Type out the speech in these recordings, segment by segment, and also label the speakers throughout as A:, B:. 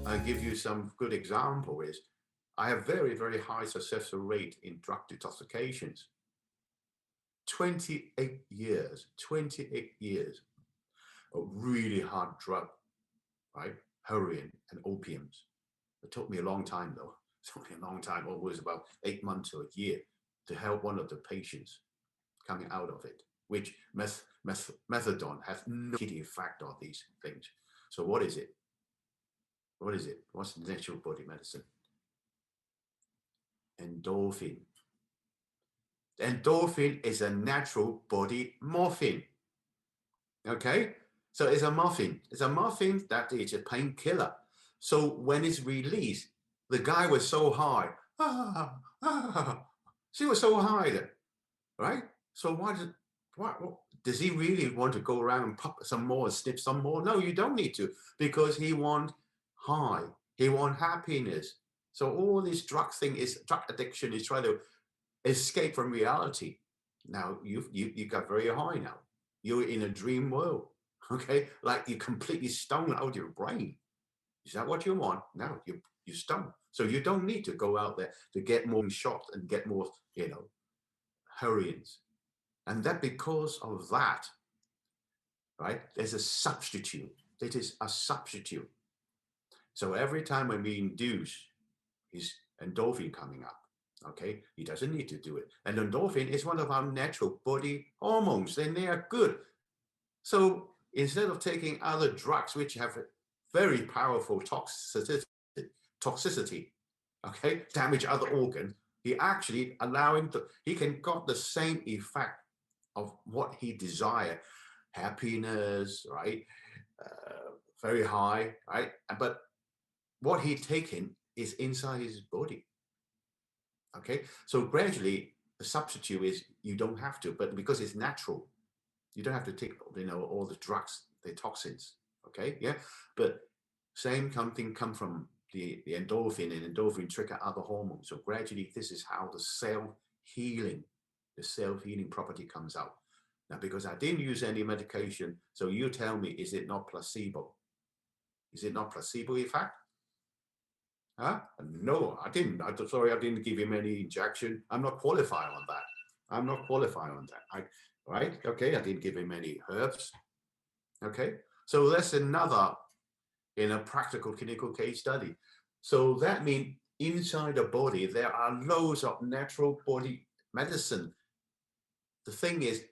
A: I give you some good example is I have very, very high successful rate in drug detoxifications. 28 years, 28 years of really hard drug, right? Heroin and opiums. It took me a long time though. It took me a long time, always about 8 months or a year to help one of the patients coming out of it, which methadone has no effect on these things. So what is it? What is it? What's the natural body medicine? Endorphin. Endorphin is a natural body morphine. Okay? So it's a morphine. It's a morphine that is a painkiller. So when it's released, the guy was so high. She was so high there, right? So what does he really want to go around and pop some more and snip some more? No, you don't need to, because he wants high. He wants happiness. So all this drug addiction is trying to escape from reality. Now you got very high now. You're in a dream world, okay? Like you're completely stoned out of your brain. Is that what you want? No, you're stoned. So you don't need to go out there to get more shots and get more, heroines. And that because of that, right? There's a substitute. It is a substitute. So every time when we induce his endorphin coming up, okay, he doesn't need to do it. And endorphin is one of our natural body hormones, and they are good. So instead of taking other drugs which have very powerful toxicity, okay, damage other organs, he actually he can got the same effect of what he desire, happiness, right? Very high, right? But what he taken is inside his body. Okay, so gradually the substitute is you don't have to, but because it's natural, you don't have to take all the drugs, the toxins. Okay, yeah, but same thing come from the endorphin, and endorphin trigger other hormones. So gradually, this is how the self-healing property comes out. Now, because I didn't use any medication, so you tell me, is it not placebo? Is it not placebo effect? Huh? No, I didn't. Sorry, I didn't give him any injection. I'm not qualified on that. I'm not qualified on that. Right? Okay, I didn't give him any herbs. Okay, so that's another in a practical clinical case study. So that means inside the body, there are loads of natural body medicine. The thing is,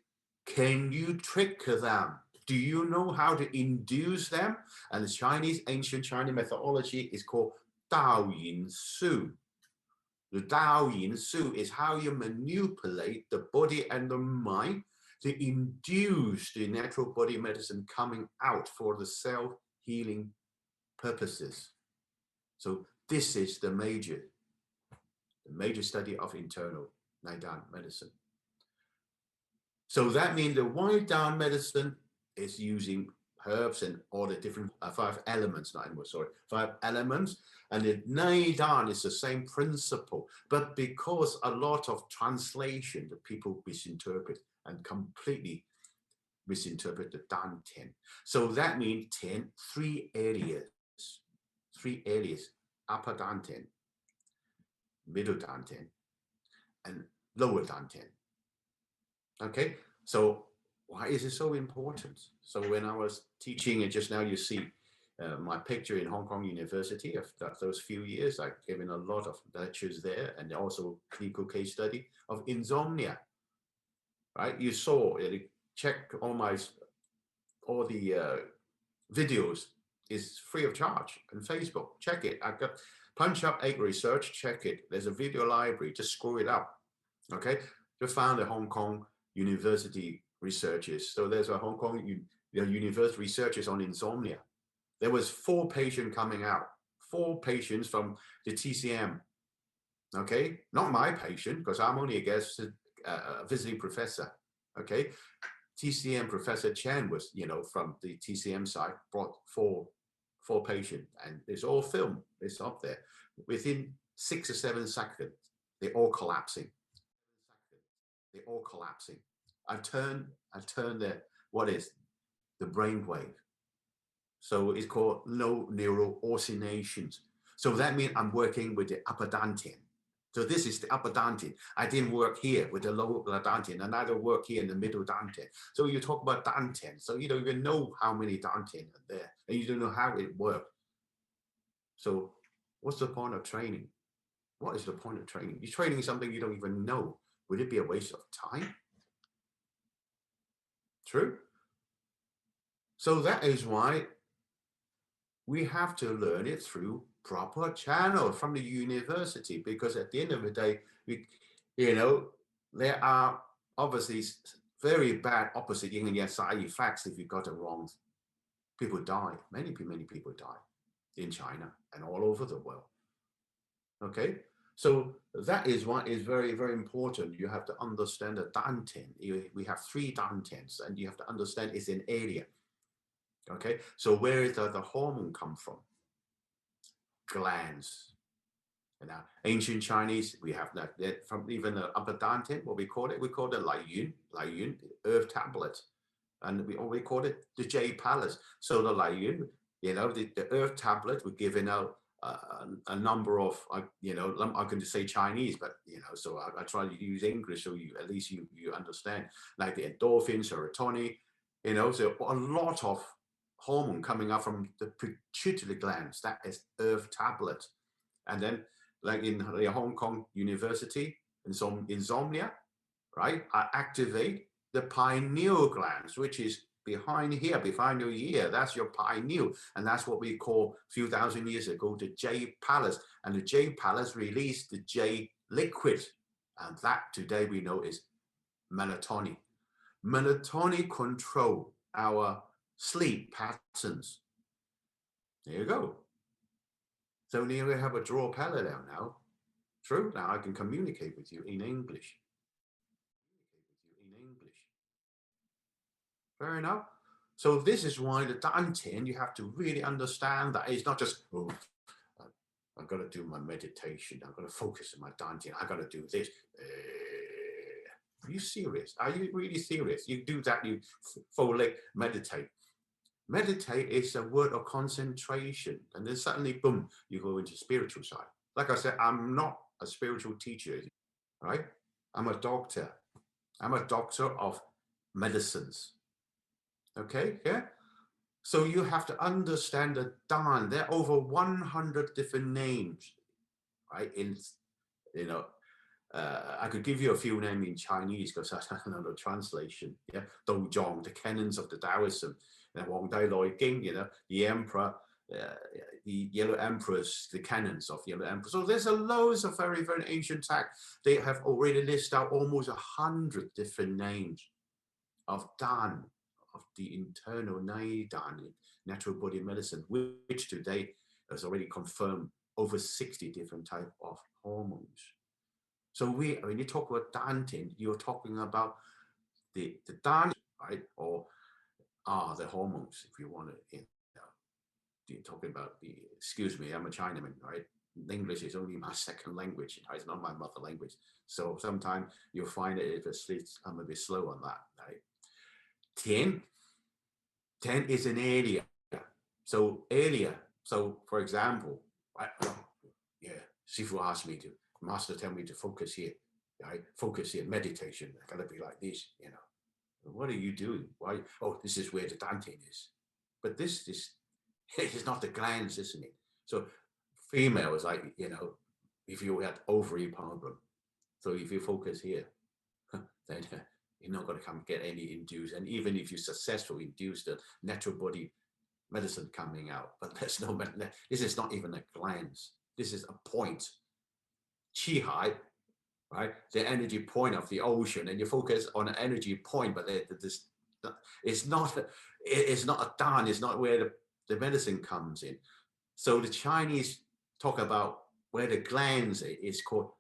A: can you trick them? Do you know how to induce them? And the ancient Chinese methodology is called Daoyin Su. The Daoyin Su is how you manipulate the body and the mind to induce the natural body medicine coming out for the self-healing purposes. So this is the major study of internal Naidan medicine. So that means the wind down medicine is using herbs and all the different 5 elements, five elements. And the Naidan is the same principle, but because a lot of translation, the people misinterpret and completely misinterpret the DanTian. So that means 3 areas, upper DanTian, middle DanTian, and lower DanTian. Okay, so why is it so important? So when I was teaching, and just now you see my picture in Hong Kong University of those few years, I've given a lot of lectures there, and also clinical case study of insomnia. Right, you saw it. Check all the videos is free of charge on Facebook. Check it. I got Punch Up 8 Research. Check it. There's a video library. Just scroll it up. Okay, just found the Hong Kong University researchers. So there's a Hong Kong university researchers on insomnia. There was 4 patients coming out. 4 patients from the TCM. Okay, not my patient, because I'm only a visiting professor. Okay, TCM Professor Chen was, from the TCM side, brought four patients, and it's all film. It's up there. Within 6 or 7 seconds, they're all collapsing. I turn the brain wave. So it's called low neural oscillations. So that means I'm working with the upper dantian. So this is the upper dantian. I didn't work here with the lower dantian, and I don't work here in the middle dantian. So you talk about dantian. So you don't even know how many dantian are there, and you don't know how it works. So what's the point of training? What is the point of training? You're training something you don't even know. Would it be a waste of time? True. So that is why we have to learn it through proper channel from the university, because at the end of the day, there are obviously very bad opposite yin and yang side effects if you got it wrong. People die. Many people die in China and all over the world. Okay, so that is what is very, very important. You have to understand the dantian. We have 3 dantians, and you have to understand it's an area. Okay, so where does the hormone come from? Glands. And now, ancient Chinese, we have that from even the upper dantian. What we call it Lai Yun, the earth tablet, and we call it the jade palace. So the Lai Yun, the earth tablet, we're giving out a number of, I can just say Chinese, but so I try to use English so at least you understand, like the endorphins, serotonin, so a lot of hormone coming up from the pituitary glands. That is earth tablet. And then, like in the Hong Kong University, insomnia, right? I activate the pineal glands, which is behind here, behind your ear. That's your pineal. And that's what we call a few thousand years ago, the jade palace. And the jade palace released the jade liquid. And that today we know is melatonin. Melatonin control our sleep patterns. There you go. So now we have a draw parallel now. True, now I can communicate with you in English. Fair enough. So this is why the dantian, you have to really understand that it's not just, oh, I've got to do my meditation. I've got to focus on my dantian. I've got to do this. Are you serious? Are you really serious? You do that, you full leg meditate. Meditate is a word of concentration, and then suddenly, boom, you go into spiritual side. Like I said, I'm not a spiritual teacher, right? I'm a doctor. I'm a doctor of medicines. Okay, yeah. So you have to understand the Dan. There are over 100 different names, right? I could give you a few names in Chinese because I don't know the translation. Yeah, Dojong, the canons of the Taoism, and Wang Dai Loi Ging, the emperor, the Yellow Emperors, the canons of Yellow Emperor. So there's a loads of very, very ancient texts. They have already listed out almost 100 different names of Dan, of the internal Dan, natural body medicine, which today has already confirmed over 60 different types of hormones. So when you talk about dantian, you're talking about the Dan, right? Or the hormones, if you want to, you're talking about excuse me, I'm a Chinaman, right? English is only my second language, right? It's not my mother language. So sometimes you'll find it if I'm a bit slow on that, right? Tian is an area. So area. So for example, Sifu asked me to, master tell me to focus here, right? Focus here, meditation. I gotta be like this, What are you doing? Why? Oh, this is where the dantian is. But this it's not the glands, isn't it? So females, like, if you had ovary problem, so if you focus here, then you're not going to come get any induced. And even if you successfully induce the natural body medicine coming out, but there's no, this is not even a glands. This is a point. Qi hai, right? The energy point of the ocean, and you focus on an energy point, but it's not a dan, it's not where the medicine comes in. So the Chinese talk about where the glands is called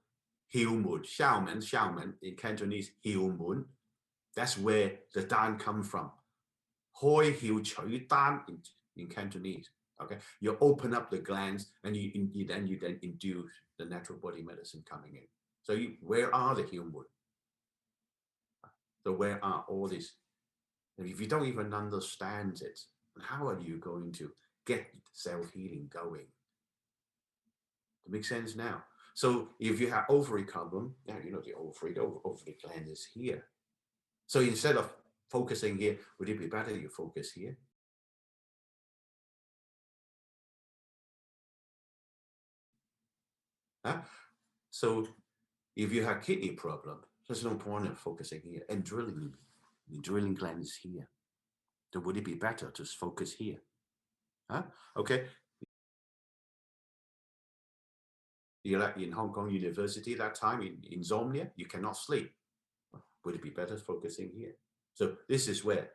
A: Hiumun, Xiaomen in Cantonese, Hiumun. That's where the dan comes from. Hoi Hiu Chui Dan in Cantonese. Okay, you open up the glands and you then induce the natural body medicine coming in. So where are the Hiumun? So where are all these? And if you don't even understand it, how are you going to get self-healing going? It makes sense now. So if you have ovary problem, now you know the ovary gland is here. So instead of focusing here, would it be better you focus here? Huh? So if you have kidney problem, there's no point in focusing here. And the drilling gland is here. So would it be better to focus here? Huh? Okay. You're like in Hong Kong University that time in insomnia, you cannot sleep. Would it be better focusing here? So this is where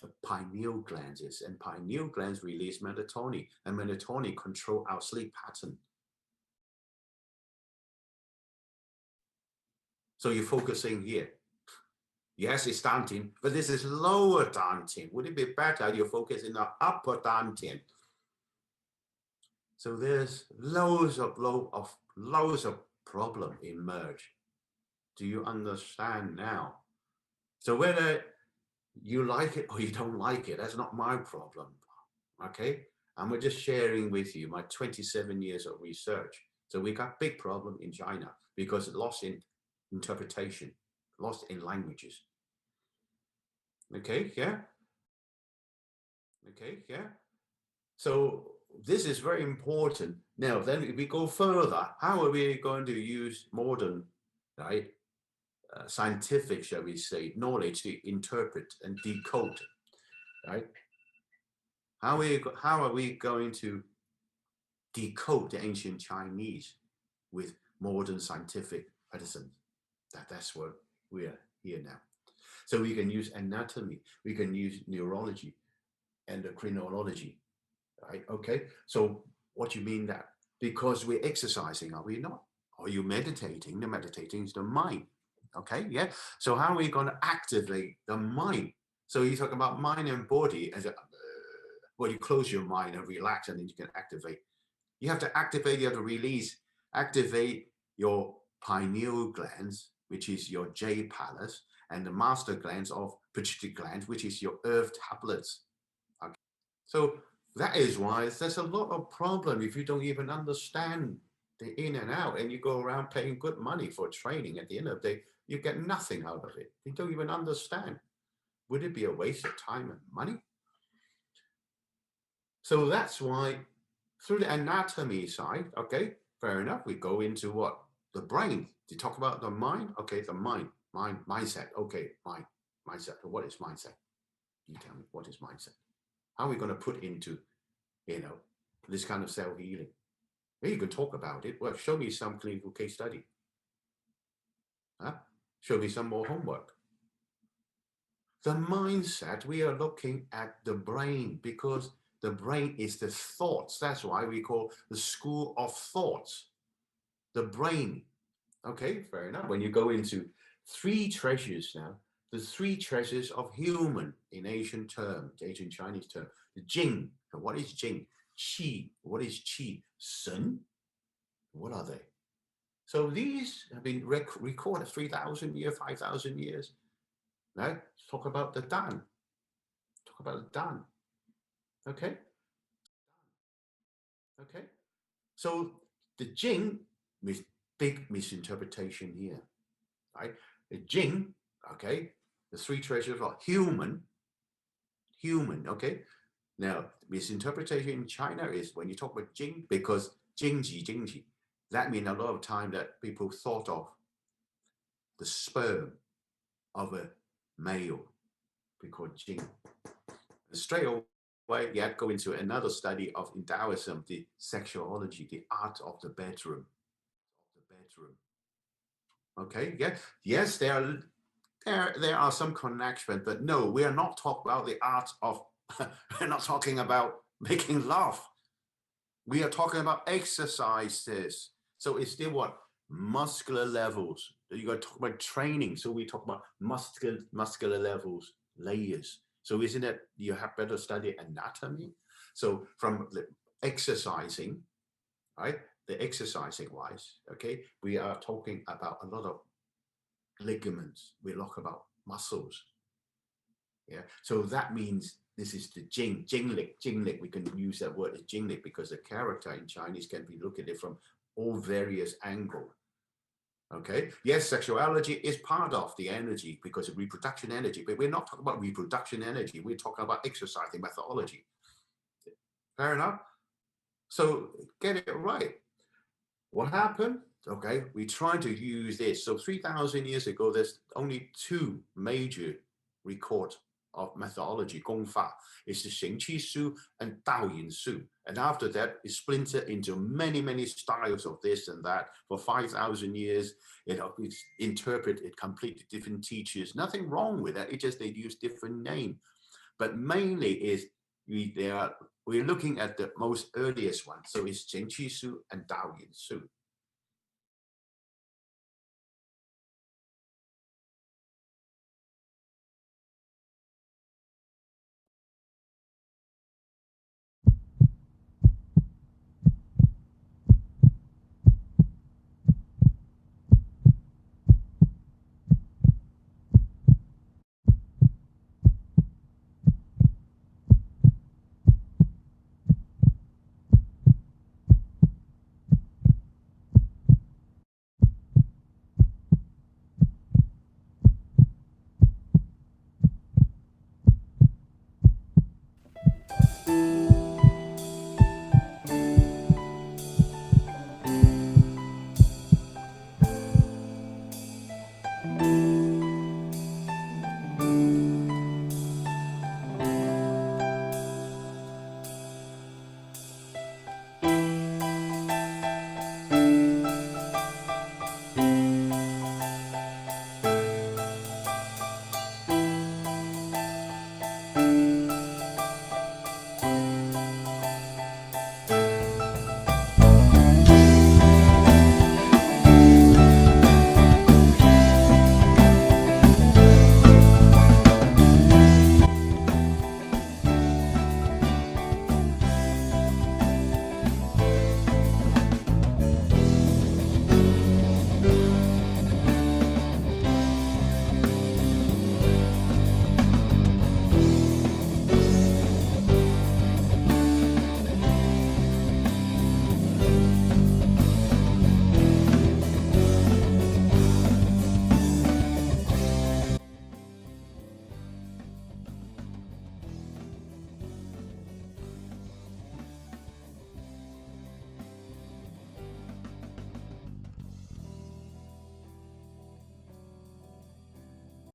A: the pineal glands is, and pineal glands release melatonin, and melatonin control our sleep pattern. So you're focusing here. Yes, it's DanTian, but this is lower DanTian. Would it be better you focus in the upper DanTian? So there's loads of problem emerge. Do you understand now? So whether you like it or you don't like it, that's not my problem. Okay, and we're just sharing with you my 27 years of research. So we got big problem in China because lost in interpretation, lost in languages. Okay, yeah. Okay, yeah. So this is very important. Now, then if we go further, how are we going to use modern, right, scientific, shall we say, knowledge to interpret and decode, right? How are we going to decode the ancient Chinese with modern scientific medicine? That's what we are here now. So we can use anatomy, we can use neurology, endocrinology, right? Okay. So what do you mean that? Because we're exercising, are we not? Are you meditating? The meditating is the mind. Okay. Yeah. So how are we going to activate the mind? So you talk about mind and body as well, you close your mind and relax, and then you can activate. You have to activate, you have to release, activate your pineal glands, which is your J palace, and the master glands of pituitary glands, which is your earth tablets. Okay. So that is why there's a lot of problem if you don't even understand the in and out, and you go around paying good money for training. At the end of the day, you get nothing out of it. You don't even understand. Would it be a waste of time and money? So that's why through the anatomy side, okay, fair enough, we go into what? The brain. To talk about the mind, okay, the mindset, okay, mindset. What is mindset? You tell me, what is mindset? How are we going to put into, this kind of self-healing? You can talk about it. Well, show me some clinical case study. Huh? Show me some more homework. The mindset, we are looking at the brain because the brain is the thoughts. That's why we call the school of thoughts. The brain. Okay, fair enough. When you go into three treasures now, the three treasures of human in Asian term, Asian Chinese term, the Jing. What is Jing? Qi. What is Qi? Sun. What are they? So these have been recorded 3,000 years, 5,000 years. Right? Talk about the Dan. Talk about the Dan. Okay. Okay. So the Jing is big misinterpretation here. Right? The Jing, okay, the three treasures are human, okay. Now, misinterpretation in China is when you talk about Jing, because Jingji, that means a lot of time that people thought of the sperm of a male, because Jing. And straight away, you have to go into another study of in Taoism, the sexuology, the art of the bedroom. Okay, yeah, yes, there are some connections, but no, we are not talking about the art of, we're not talking about making love. We are talking about exercises. So it's still what? Muscular levels. You got to talk about training. So we talk about muscular levels, layers. So isn't it you have better study anatomy? So from the exercising, right? The exercising wise, okay, we are talking about a lot of ligaments. We talk about muscles. Yeah, so that means this is the Jinglik. We can use that word as Jinglik because the character in Chinese can be looked at it from all various angles. Okay, yes, sexuality is part of the energy because of reproduction energy, but we're not talking about reproduction energy. We're talking about exercising methodology. Fair enough. So get it right. What happened? Okay, we try to use this. So 3,000 years ago, there's only two major records of methodology, Gongfa. It's the Xingqi Su and Daoyin Su. And after that, it's splintered into many, many styles of this and that. For 5,000 years, it's interpreted completely different teachers. Nothing wrong with that. It's just they use different name. But mainly is we're looking at the most earliest one. So it's Xingqi Su and Daoyin Su.